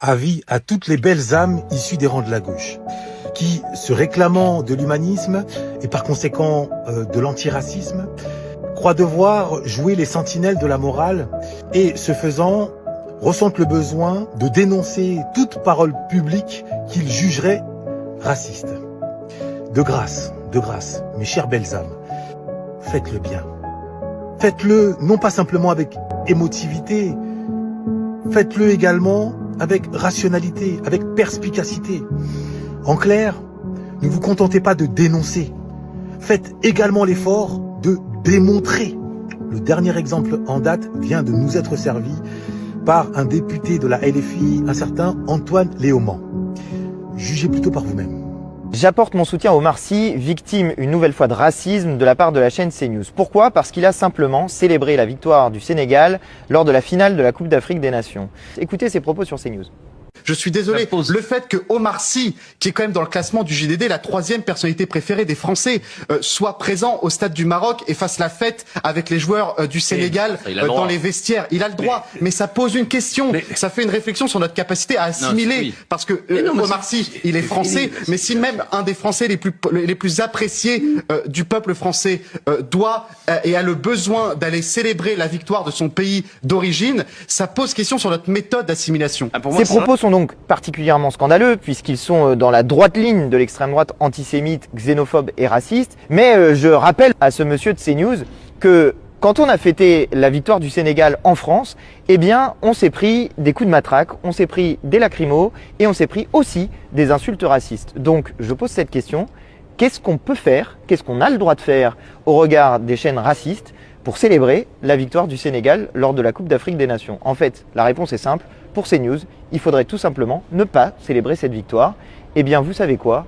Avis à toutes les belles âmes issues des rangs de la gauche, qui, se réclamant de l'humanisme et par conséquent de l'antiracisme, croient devoir jouer les sentinelles de la morale et, ce faisant, ressentent le besoin de dénoncer toute parole publique qu'ils jugeraient raciste. De grâce, mes chères belles âmes, faites-le bien. Faites-le non pas simplement avec émotivité, faites-le également avec rationalité, avec perspicacité. En clair, ne vous contentez pas de dénoncer. Faites également l'effort de démontrer. Le dernier exemple en date vient de nous être servi par un député de la LFI, un certain Antoine Léaumont. Jugez plutôt par vous-même. J'apporte mon soutien à Omar Sy, victime une nouvelle fois de racisme de la part de la chaîne CNews. Pourquoi? Parce qu'il a simplement célébré la victoire du Sénégal lors de la finale de la Coupe d'Afrique des Nations. Écoutez ses propos sur CNews. Je suis désolé, le fait que Omar Sy, qui est quand même dans le classement du JDD, la 3e personnalité préférée des Français, soit présent au stade du Maroc et fasse la fête avec les joueurs du Sénégal dans les vestiaires. Il a le droit, mais ça pose une question, ça fait une réflexion sur notre capacité à assimiler, parce que Omar Sy, il est français, mais si même un des Français les plus appréciés du peuple français doit et a le besoin d'aller célébrer la victoire de son pays d'origine, ça pose question sur notre méthode d'assimilation. Ces propos sont donc particulièrement scandaleux puisqu'ils sont dans la droite ligne de l'extrême droite antisémite, xénophobe et raciste. Mais je rappelle à ce monsieur de CNews que quand on a fêté la victoire du Sénégal en France, eh bien on s'est pris des coups de matraque, on s'est pris des lacrymos et on s'est pris aussi des insultes racistes. Donc je pose cette question, qu'est-ce qu'on peut faire, qu'est-ce qu'on a le droit de faire au regard des chaînes racistes pour célébrer la victoire du Sénégal lors de la Coupe d'Afrique des Nations? En fait, la réponse est simple. Pour CNews, il faudrait tout simplement ne pas célébrer cette victoire. Eh bien, vous savez quoi?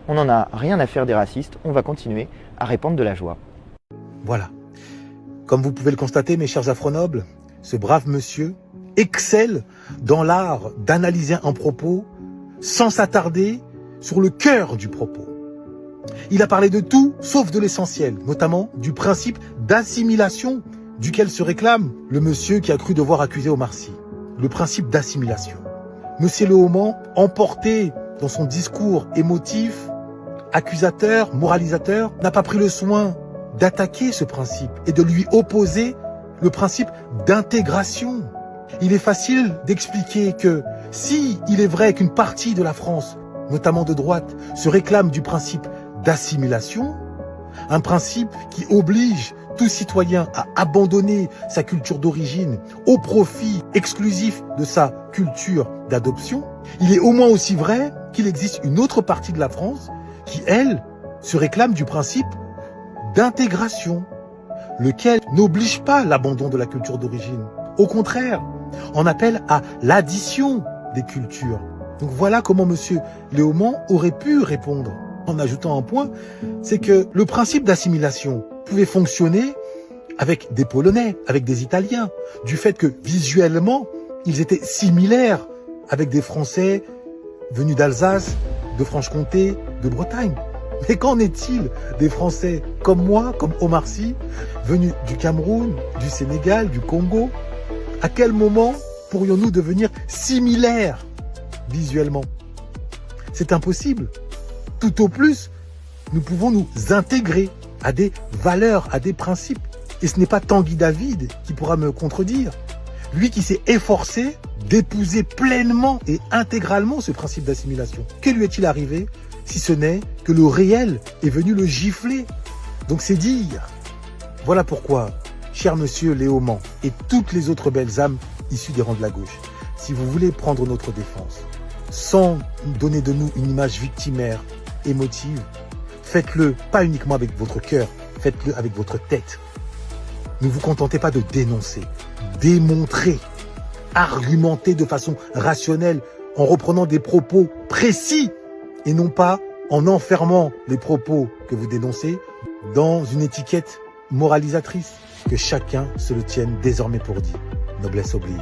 On n'en a rien à faire des racistes. On va continuer à répandre de la joie. Voilà. Comme vous pouvez le constater, mes chers afronobles, ce brave monsieur excelle dans l'art d'analyser un propos sans s'attarder sur le cœur du propos. Il a parlé de tout sauf de l'essentiel, notamment du principe d'assimilation duquel se réclame le monsieur qui a cru devoir accuser Omar Sy. Le principe d'assimilation. Monsieur Léaumont, emporté dans son discours émotif, accusateur, moralisateur, n'a pas pris le soin d'attaquer ce principe et de lui opposer le principe d'intégration. Il est facile d'expliquer que si il est vrai qu'une partie de la France, notamment de droite, se réclame du principe d'assimilation, un principe qui oblige tout citoyen à abandonner sa culture d'origine au profit exclusif de sa culture d'adoption, il est au moins aussi vrai qu'il existe une autre partie de la France qui, elle, se réclame du principe d'intégration, lequel n'oblige pas l'abandon de la culture d'origine. Au contraire, on appelle à l'addition des cultures. Donc voilà comment M. Léaumont aurait pu répondre. En ajoutant un point, c'est que le principe d'assimilation pouvait fonctionner avec des Polonais, avec des Italiens, du fait que visuellement, ils étaient similaires avec des Français venus d'Alsace, de Franche-Comté, de Bretagne. Mais qu'en est-il des Français comme moi, comme Omar Sy, venus du Cameroun, du Sénégal, du Congo? À quel moment pourrions-nous devenir similaires visuellement? C'est impossible. Tout au plus, nous pouvons nous intégrer à des valeurs, à des principes. Et ce n'est pas Tanguy David qui pourra me contredire. Lui qui s'est efforcé d'épouser pleinement et intégralement ce principe d'assimilation. Que lui est-il arrivé si ce n'est que le réel est venu le gifler? Donc c'est dire. Voilà pourquoi, cher monsieur Léaumont et toutes les autres belles âmes issues des rangs de la gauche, si vous voulez prendre notre défense, sans donner de nous une image victimaire, émotive, faites-le pas uniquement avec votre cœur, faites-le avec votre tête. Ne vous contentez pas de dénoncer, démontrer, argumenter de façon rationnelle en reprenant des propos précis et non pas en enfermant les propos que vous dénoncez dans une étiquette moralisatrice. Que chacun se le tienne désormais pour dit. Noblesse oblige.